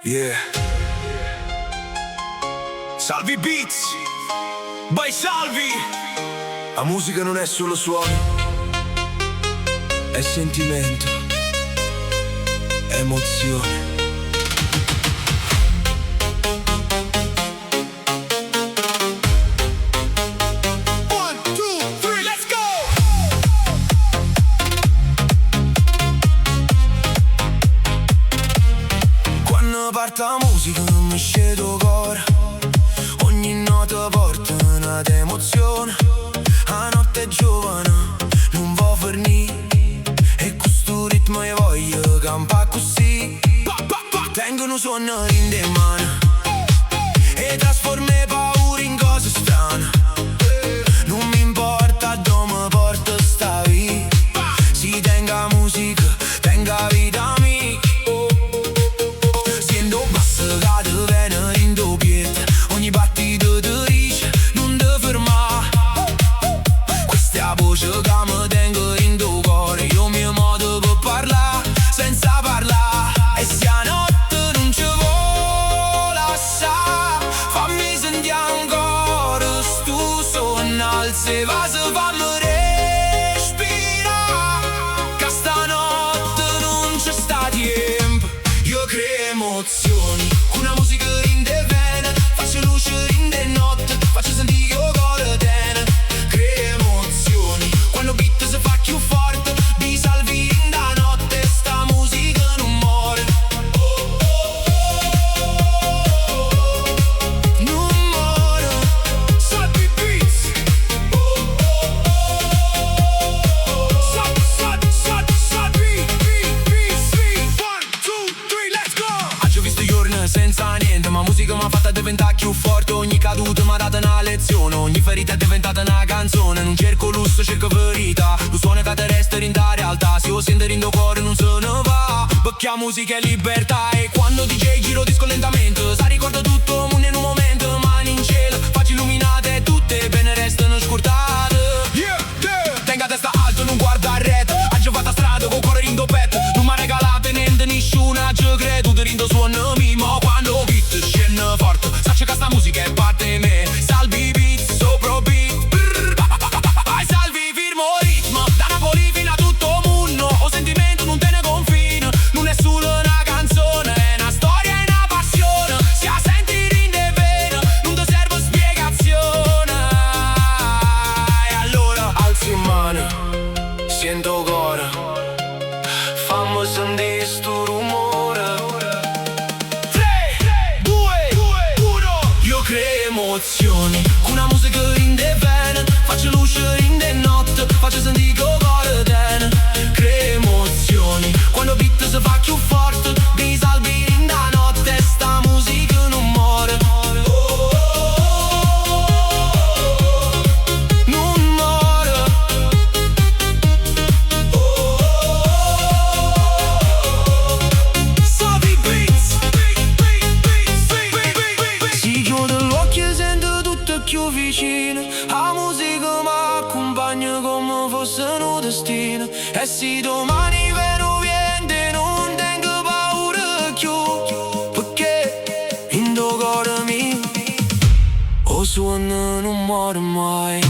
Yeah. Salvi Beats by Salvi. La musica non è solo suono, è sentimento, è emozione. Parte la musica non mi scedo cuore, ogni nota porta una emozione. La notte è giovane, non va a finire, e questo ritmo io voglio campare così. Tengono suonare in de mano e trasforma paure in cose strane. Non mi importa dove mi porta sta vita, si tenga musica, tenga vita mia. Ogni battito ti dice non ti fermare. Questa è la voce che mi tengo in tuo cuore, io mio modo per parlare senza parlare. E se a notte non ci vuoi lasciare, fammi sentire ancora stu suono, se va se fammi respirare. Che stanotte non c'è sta tempo, io creo emozioni con una musica in te vene. Faccio luce in de notte, faccio sentire che ho cuore tene. Crea emozioni quando beat si fa più forte. Di Salvi in da notte, sta musica non muore. Non muore. Salvi Beats. Salvi Beats. 1, 2, 3, let's go. Oggi ho visto giorni senza niente, ma musica mi ha fatta diventare più forte. Ogni caduta mi ha dato una lezione, ogni ferita è diventata una canzone. Non cerco lusso, cerco verità. Lo suono che ti resta in da realtà. Se lo sento in tuo cuore non se ne va, perché la musica è libertà. E quando DJ giro disco lentamente, sa ricorda tutto mondo in un momento. Mani in cielo, facce illuminate, tutte bene restano scurtate. Tenga testa alto, non guarda a rete. Oggi ho fatto strada con cuore in petto. Non mi ha regalato niente, nessuna, ci credo. Ti rindo suono mimo quando beat scende forte. Sacce che sta musica è parte di me. Salvi Beats, sopra beat. Salvi firmo ritmo, da Napoli fino a tutto mondo. O sentimento non te ne confina, non è solo una canzone, è una storia e una passione. Se la senti rinde bene, non ti serve spiegazione. E allora alzi mano, sento cuore, fammi sentire sto rumore. 3, 2, 1. Io creo emozioni con una musica in de vene. Faccio luce in de notte, faccio sentire che ho cuore tene. Creo emozioni quando beat si fa più forte. Di Salvi in da notte, sta musica non muore. Non muore. Salvi Beats. Si chiude l'occhio e sento tutto più vicino. La musica mi accompagna come fosse un destino. E se domani vero viene non tengo paura più, perché in tuo cuore mio o suono non muore mai.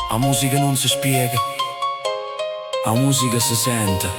La musica non si spiega, la musica si sente.